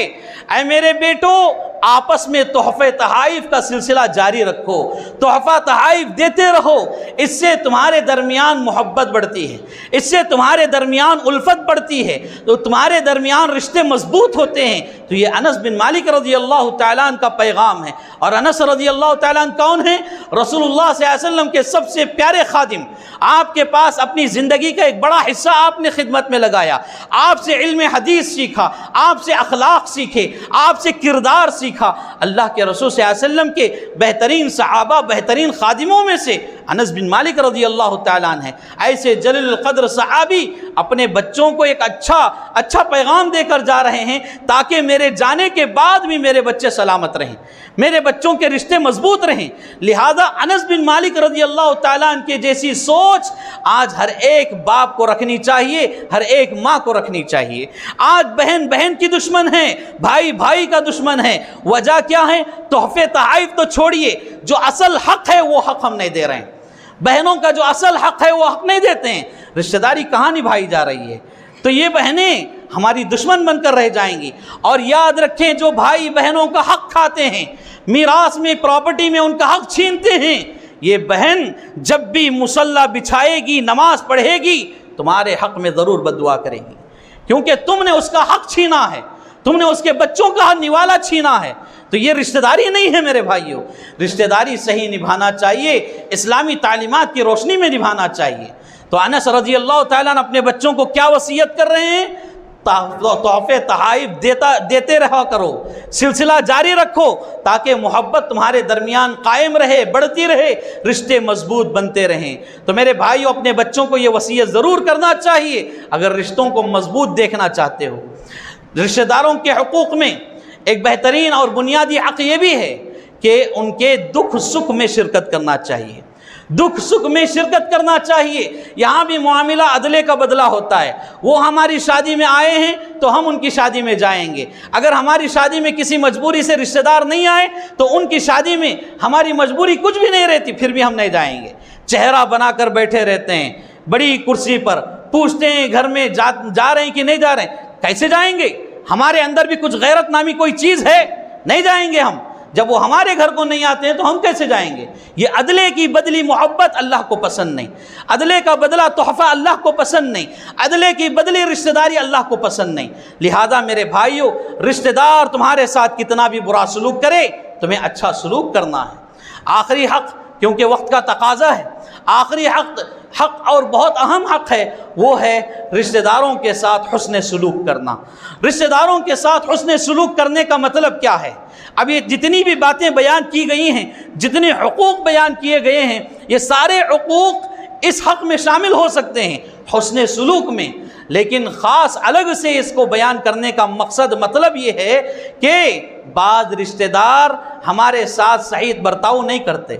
Speaker 3: اے میرے بیٹو آپس میں تحفے تحائف کا سلسلہ جاری رکھو، تحفہ تحائف دیتے رہو، اس سے تمہارے درمیان محبت بڑھتی ہے، اس سے تمہارے درمیان الفت بڑھتی ہے، تو تمہارے درمیان رشتے مضبوط ہوتے ہیں۔ تو یہ انس بن مالک رضی اللہ تعالیٰ عنہ کا پیغام ہے۔ اور انس رضی اللہ تعالیٰ عنہ کون ہیں؟ رسول اللہ صلی اللہ علیہ وسلم کے سب سے پیارے خادم۔ آپ کے پاس اپنی زندگی کا ایک بڑا حصہ آپ نے خدمت میں لگایا، آپ سے علم حدیث سیکھا، آپ سے اخلاق سیکھے، آپ سے کردار سیکھا۔ اللہ کے رسول صلی اللہ علیہ وسلم کے بہترین صحابہ، بہترین خادموں میں سے انس بن مالک رضی اللہ تعالیٰ عنہ ہے۔ ایسے جلیل القدر صحابی اپنے بچوں کو ایک اچھا پیغام دے کر جا رہے ہیں تاکہ میرے جانے کے بعد بھی میرے بچے سلامت رہیں، میرے بچوں کے رشتے مضبوط رہیں۔ لہذا انس بن مالک رضی اللہ تعالیٰ عنہ کے جیسی سوچ آج ہر ایک باپ کو رکھنی چاہیے، ہر ایک ماں کو رکھنی چاہیے۔ آج بہن بہن کی دشمن ہے، بھائی بھائی کا دشمن ہے۔ وجہ کیا ہے؟ تحفے تحائف تو چھوڑیے، جو اصل حق ہے وہ حق ہم نہیں دے رہے ہیں۔ بہنوں کا جو اصل حق ہے وہ حق نہیں دیتے ہیں۔ رشتہ داری کہاں نبھائی جا رہی ہے؟ تو یہ بہنیں ہماری دشمن بن کر رہ جائیں گی۔ اور یاد رکھیں جو بھائی بہنوں کا حق کھاتے ہیں، میراث میں، پراپرٹی میں ان کا حق چھینتے ہیں، یہ بہن جب بھی مصلی بچھائے گی، نماز پڑھے گی، تمہارے حق میں ضرور بددعا کرے گی، کیونکہ تم نے اس کا حق چھینا ہے، تم نے اس کے بچوں کا نوالا چھینا ہے۔ تو یہ رشتہ داری نہیں ہے میرے بھائیوں۔ رشتہ داری صحیح نبھانا چاہیے، اسلامی تعلیمات کی روشنی میں نبھانا چاہیے۔ تو انس رضی اللہ تعالیٰ نے اپنے بچوں کو کیا وصیت کر رہے ہیں؟ تحفے تحائف دیتے رہا کرو، سلسلہ جاری رکھو تاکہ محبت تمہارے درمیان قائم رہے، بڑھتی رہے، رشتے مضبوط بنتے رہیں۔ تو میرے بھائیوں اپنے بچوں کو یہ وصیت ضرور کرنا چاہیے اگر رشتوں کو مضبوط دیکھنا چاہتے ہو۔ رشتہ داروں کے حقوق میں ایک بہترین اور بنیادی حق یہ بھی ہے کہ ان کے دکھ سکھ میں شرکت کرنا چاہیے، دکھ سکھ میں شرکت کرنا چاہیے۔ یہاں بھی معاملہ عدلے کا بدلہ ہوتا ہے۔ وہ ہماری شادی میں آئے ہیں تو ہم ان کی شادی میں جائیں گے۔ اگر ہماری شادی میں کسی مجبوری سے رشتہ دار نہیں آئے تو ان کی شادی میں ہماری مجبوری کچھ بھی نہیں رہتی، پھر بھی ہم نہیں جائیں گے۔ چہرہ بنا کر بیٹھے رہتے ہیں بڑی کرسی پر، پوچھتے ہیں گھر میں جا رہے ہیں کہ نہیں جا رہے ہیں۔ کیسے جائیں گے؟ ہمارے اندر بھی کچھ غیرت نامی کوئی چیز ہے؟ نہیں جائیں گے ہم۔ جب وہ ہمارے گھر کو نہیں آتے ہیں تو ہم کیسے جائیں گے؟ یہ عدلے کی بدلی محبت اللہ کو پسند نہیں، عدلے کا بدلہ تحفہ اللہ کو پسند نہیں، عدلے کی بدلی رشتہ داری اللہ کو پسند نہیں۔ لہذا میرے بھائیوں رشتہ دار تمہارے ساتھ کتنا بھی برا سلوک کرے، تمہیں اچھا سلوک کرنا ہے۔ آخری حق، کیونکہ وقت کا تقاضا ہے، آخری حق اور بہت اہم حق ہے، وہ ہے رشتہ داروں کے ساتھ حسن سلوک کرنا۔ رشتہ داروں کے ساتھ حسن سلوک کرنے کا مطلب کیا ہے؟ اب یہ جتنی بھی باتیں بیان کی گئی ہیں، جتنے حقوق بیان کیے گئے ہیں، یہ سارے حقوق اس حق میں شامل ہو سکتے ہیں، حسن سلوک میں۔ لیکن خاص الگ سے اس کو بیان کرنے کا مقصد، مطلب یہ ہے کہ بعض رشتہ دار ہمارے ساتھ صحیح برتاؤ نہیں کرتے۔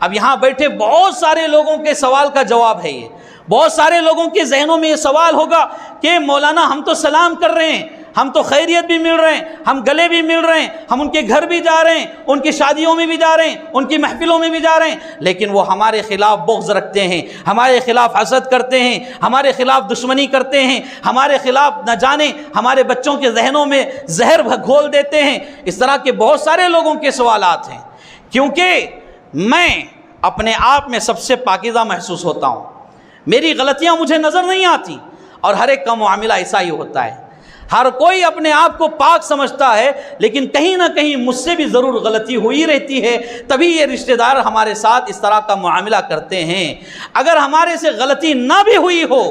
Speaker 3: اب یہاں بیٹھے بہت سارے لوگوں کے سوال کا جواب ہے یہ۔ بہت سارے لوگوں کے ذہنوں میں یہ سوال ہوگا کہ مولانا ہم تو سلام کر رہے ہیں، ہم تو خیریت بھی مل رہے ہیں، ہم گلے بھی مل رہے ہیں، ہم ان کے گھر بھی جا رہے ہیں، ان کی شادیوں میں بھی جا رہے ہیں، ان کی محفلوں میں بھی جا رہے ہیں، لیکن وہ ہمارے خلاف بغض رکھتے ہیں، ہمارے خلاف حسد کرتے ہیں، ہمارے خلاف دشمنی کرتے ہیں، ہمارے خلاف نہ جانے ہمارے بچوں کے ذہنوں میں زہر گھول دیتے ہیں۔ اس طرح کے بہت سارے لوگوں کے سوالات ہیں، کیونکہ میں اپنے آپ میں سب سے پاکیزہ محسوس ہوتا ہوں، میری غلطیاں مجھے نظر نہیں آتی، اور ہر ایک کا معاملہ ایسا ہی ہوتا ہے۔ ہر کوئی اپنے آپ کو پاک سمجھتا ہے، لیکن کہیں نہ کہیں مجھ سے بھی ضرور غلطی ہوئی رہتی ہے، تبھی یہ رشتہ دار ہمارے ساتھ اس طرح کا معاملہ کرتے ہیں۔ اگر ہمارے سے غلطی نہ بھی ہوئی ہو،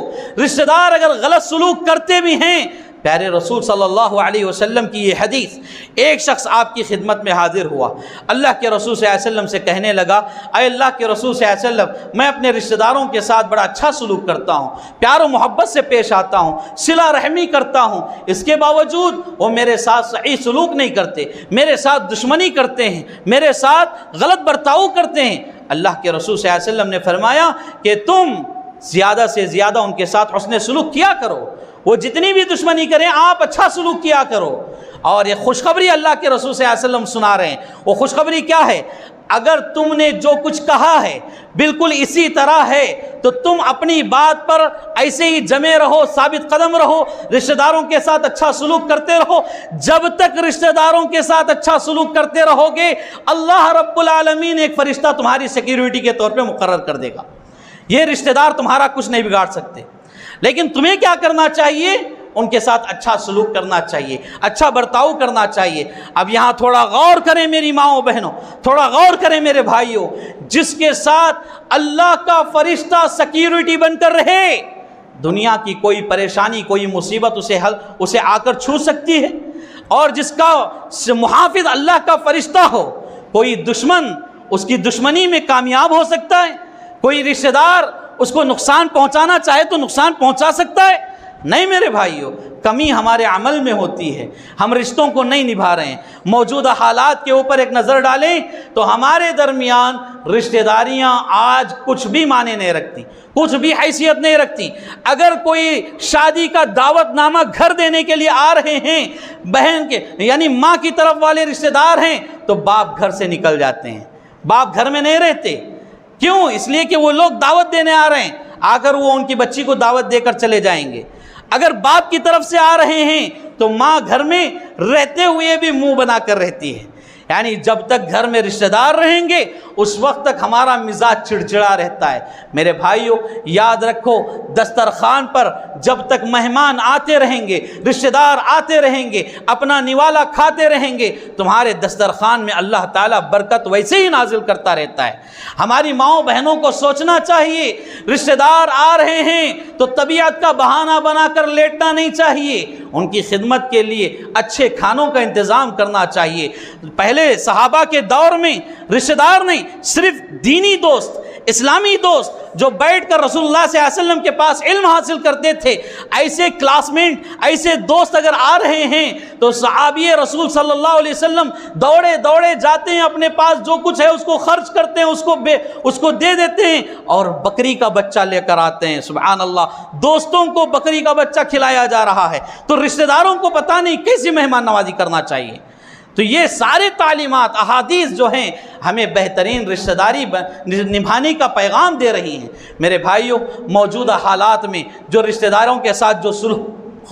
Speaker 3: رشتہ دار اگر غلط سلوک کرتے بھی ہیں، پیارے رسول صلی اللہ علیہ وسلم کی یہ حدیث، ایک شخص آپ کی خدمت میں حاضر ہوا، اللہ کے رسول صلی اللہ علیہ وسلم سے کہنے لگا، اے اللہ کے رسول صلی اللہ علیہ وسلم، میں اپنے رشتہ داروں کے ساتھ بڑا اچھا سلوک کرتا ہوں، پیار و محبت سے پیش آتا ہوں، صلہ رحمی کرتا ہوں، اس کے باوجود وہ میرے ساتھ صحیح سلوک نہیں کرتے، میرے ساتھ دشمنی کرتے ہیں، میرے ساتھ غلط برتاؤ کرتے ہیں۔ اللہ کے رسول صلی اللہ علیہ وسلم نے فرمایا کہ تم زیادہ سے زیادہ ان کے ساتھ حسن سلوک کیا کرو، وہ جتنی بھی دشمنی کریں آپ اچھا سلوک کیا کرو۔ اور یہ خوشخبری اللہ کے رسول صلی اللہ علیہ وسلم سنا رہے ہیں، وہ خوشخبری کیا ہے؟ اگر تم نے جو کچھ کہا ہے بالکل اسی طرح ہے تو تم اپنی بات پر ایسے ہی جمے رہو، ثابت قدم رہو، رشتہ داروں کے ساتھ اچھا سلوک کرتے رہو۔ جب تک رشتہ داروں کے ساتھ اچھا سلوک کرتے رہو گے، اللہ رب العالمین ایک فرشتہ تمہاری سیکیورٹی کے طور پہ مقرر کر دے گا۔ یہ رشتہ دار تمہارا کچھ نہیں بگاڑ سکتے، لیکن تمہیں کیا کرنا چاہیے؟ ان کے ساتھ اچھا سلوک کرنا چاہیے، اچھا برتاؤ کرنا چاہیے۔ اب یہاں تھوڑا غور کریں میری ماؤں بہنوں، تھوڑا غور کریں میرے بھائیوں، جس کے ساتھ اللہ کا فرشتہ سیکیورٹی بن کر رہے، دنیا کی کوئی پریشانی، کوئی مصیبت اسے آ کر چھو سکتی ہے، اور جس کا محافظ اللہ کا فرشتہ ہو، کوئی دشمن اس کی دشمنی میں کامیاب ہو سکتا ہے؟ کوئی رشتہ دار اس کو نقصان پہنچانا چاہے تو نقصان پہنچا سکتا ہے؟ نہیں میرے بھائیوں، کمی ہمارے عمل میں ہوتی ہے، ہم رشتوں کو نہیں نبھا رہے ہیں۔ موجودہ حالات کے اوپر ایک نظر ڈالیں تو ہمارے درمیان رشتہ داریاں آج کچھ بھی معنی نہیں رکھتی، کچھ بھی حیثیت نہیں رکھتی۔ اگر کوئی شادی کا دعوت نامہ گھر دینے کے لیے آ رہے ہیں، بہن کے یعنی ماں کی طرف والے رشتہ دار ہیں، تو باپ گھر سے نکل جاتے ہیں، باپ گھر میں نہیں رہتے۔ کیوں؟ اس لیے کہ وہ لوگ دعوت دینے آ رہے ہیں، آ کر وہ ان کی بچی کو دعوت دے کر چلے جائیں گے۔ اگر باپ کی طرف سے آ رہے ہیں تو ماں گھر میں رہتے ہوئے بھی منہ بنا کر رہتی ہے، یعنی جب تک گھر میں رشتہ دار رہیں گے اس وقت تک ہمارا مزاج چڑچڑا رہتا ہے۔ میرے بھائیوں یاد رکھو، دسترخوان پر جب تک مہمان آتے رہیں گے، رشتہ دار آتے رہیں گے، اپنا نوالا کھاتے رہیں گے، تمہارے دسترخوان میں اللہ تعالیٰ برکت ویسے ہی نازل کرتا رہتا ہے۔ ہماری ماؤں بہنوں کو سوچنا چاہیے، رشتہ دار آ رہے ہیں تو طبیعت کا بہانہ بنا کر لیٹنا نہیں چاہیے، ان کی خدمت کے لیے اچھے کھانوں کا انتظام کرنا چاہیے۔ پہلے صحابہ کے دور میں رشتہ دار نہیں، صرف دینی دوست، اسلامی دوست جو بیٹھ کر رسول اللہ صلی اللہ علیہ وسلم کے پاس علم حاصل کرتے تھے، ایسے کلاس میٹ، ایسے دوست اگر آ رہے ہیں تو صحابی رسول صلی اللہ علیہ وسلم دوڑے دوڑے جاتے ہیں، اپنے پاس جو کچھ ہے اس کو خرچ کرتے ہیں، اس کو دے دیتے ہیں اور بکری کا بچہ لے کر آتے ہیں۔ سبحان اللہ، دوستوں کو بکری کا بچہ کھلایا جا رہا ہے تو رشتہ داروں کو پتہ نہیں کیسی مہمان نوازی کرنا چاہیے۔ تو یہ سارے تعلیمات، احادیث جو ہیں ہمیں بہترین رشتہ داری نبھانے کا پیغام دے رہی ہیں۔ میرے بھائیوں، موجودہ حالات میں جو رشتہ داروں کے ساتھ جو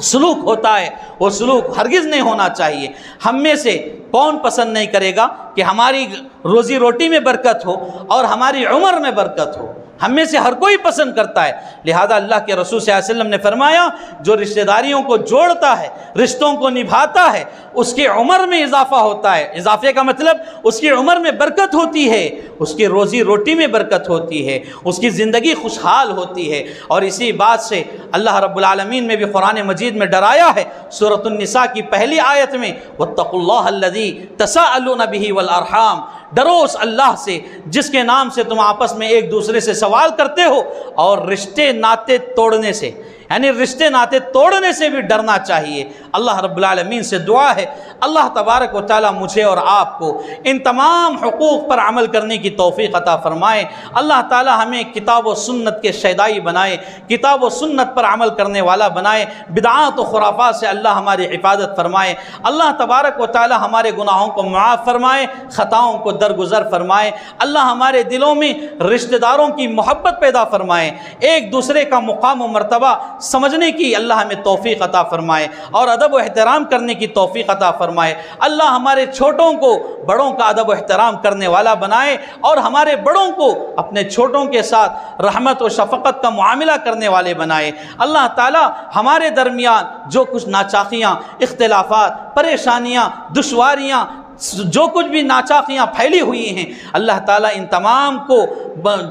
Speaker 3: سلوک ہوتا ہے وہ سلوک ہرگز نہیں ہونا چاہیے۔ ہم میں سے کون پسند نہیں کرے گا کہ ہماری روزی روٹی میں برکت ہو اور ہماری عمر میں برکت ہو؟ ہم میں سے ہر کوئی پسند کرتا ہے۔ لہذا اللہ کے رسول صلی اللہ علیہ وسلم نے فرمایا، جو رشتہ داریوں کو جوڑتا ہے، رشتوں کو نبھاتا ہے، اس کی عمر میں اضافہ ہوتا ہے۔ اضافے کا مطلب اس کی عمر میں برکت ہوتی ہے، اس کی روزی روٹی میں برکت ہوتی ہے، اس کی زندگی خوشحال ہوتی ہے۔ اور اسی بات سے اللہ رب العالمین نے بھی قرآن مجید میں ڈرایا ہے۔ سورۃ النساء کی پہلی آیت میں وَاتَّقُوا اللَّهَ الَّذِي تَسَاءَلُونَ بِهِ وَالْأَرْحَامَ، ڈرو اس اللہ سے جس کے نام سے تم آپس میں ایک دوسرے سے سوال کرتے ہو، اور رشتے ناطے توڑنے سے، یعنی رشتے ناطے توڑنے سے بھی ڈرنا چاہیے۔ اللہ رب العالمین سے دعا ہے اللہ تبارک و تعالیٰ مجھے اور آپ کو ان تمام حقوق پر عمل کرنے کی توفیق عطا فرمائے۔ اللہ تعالیٰ ہمیں کتاب و سنت کے شیدائی بنائے، کتاب و سنت پر عمل کرنے والا بنائے، بدعات و خرافات سے اللہ ہماری حفاظت فرمائے۔ اللہ تبارک و تعالیٰ ہمارے گناہوں کو معاف فرمائے، خطاؤں کو درگزر فرمائے۔ اللہ ہمارے دلوں میں رشتہ داروں کی محبت پیدا فرمائے، ایک دوسرے کا مقام و مرتبہ سمجھنے کی اللہ ہمیں توفیق عطا فرمائے اور ادب و احترام کرنے کی توفیق عطا فرمائے۔ اللہ ہمارے چھوٹوں کو بڑوں کا ادب و احترام کرنے والا بنائے اور ہمارے بڑوں کو اپنے چھوٹوں کے ساتھ رحمت و شفقت کا معاملہ کرنے والے بنائے۔ اللہ تعالی ہمارے درمیان جو کچھ ناچاقیاں، اختلافات، پریشانیاں، دشواریاں، جو کچھ بھی ناچاقیاں پھیلی ہوئی ہیں، اللہ تعالیٰ ان تمام کو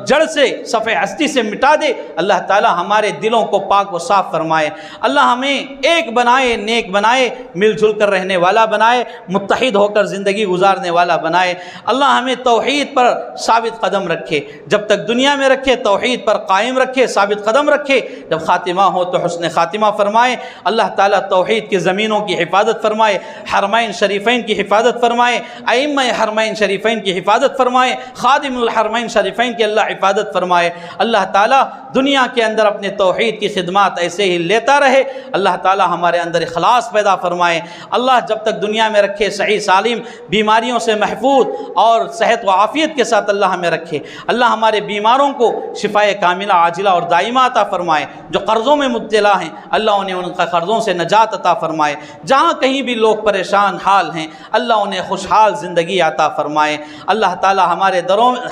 Speaker 3: جڑ سے صفحہ ہستی سے مٹا دے۔ اللہ تعالیٰ ہمارے دلوں کو پاک و صاف فرمائے۔ اللہ ہمیں ایک بنائے، نیک بنائے، مل جل کر رہنے والا بنائے، متحد ہو کر زندگی گزارنے والا بنائے۔ اللہ ہمیں توحید پر ثابت قدم رکھے، جب تک دنیا میں رکھے توحید پر قائم رکھے، ثابت قدم رکھے، جب خاتمہ ہو تو حسن خاتمہ فرمائے۔ اللہ تعالیٰ توحید کی زمینوں کی حفاظت فرمائے، حرمین شریفین کی حفاظت فرمائے، ائمہ حرمین شریفین کی حفاظت فرمائے، خادم الحرمین شریفین کی اللہ حفاظت فرمائے۔ اللہ تعالیٰ دنیا کے اندر اپنے توحید کی خدمات ایسے ہی لیتا رہے۔ اللہ تعالیٰ ہمارے اندر اخلاص پیدا فرمائے۔ اللہ جب تک دنیا میں رکھے صحیح سالم، بیماریوں سے محفوظ اور صحت و عافیت کے ساتھ اللہ ہمیں رکھے۔ اللہ ہمارے بیماروں کو شفائے کاملہ عاجلہ اور دائمہ عطا فرمائے۔ جو قرضوں میں مبتلا ہیں اللہ انہیں ان کا قرضوں سے نجات عطا فرمائے۔ جہاں کہیں بھی لوگ پریشان حال ہیں اللہ انہیں خوشحال زندگی عطا فرمائے۔ اللہ تعالی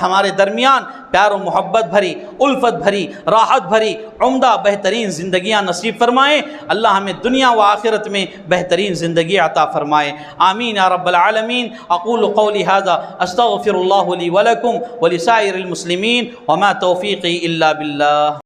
Speaker 3: ہمارے درمیان پیار و محبت بھری، الفت بھری، راحت بھری، عمدہ بہترین زندگیاں نصیب فرمائے۔ اللہ ہمیں دنیا و آخرت میں بہترین زندگی عطا فرمائے۔ آمین یا رب العالمین۔ اقول قولی ھذا استغفر اللہ لی ولکم ولسائر المسلمین وما توفیقی الا باللہ۔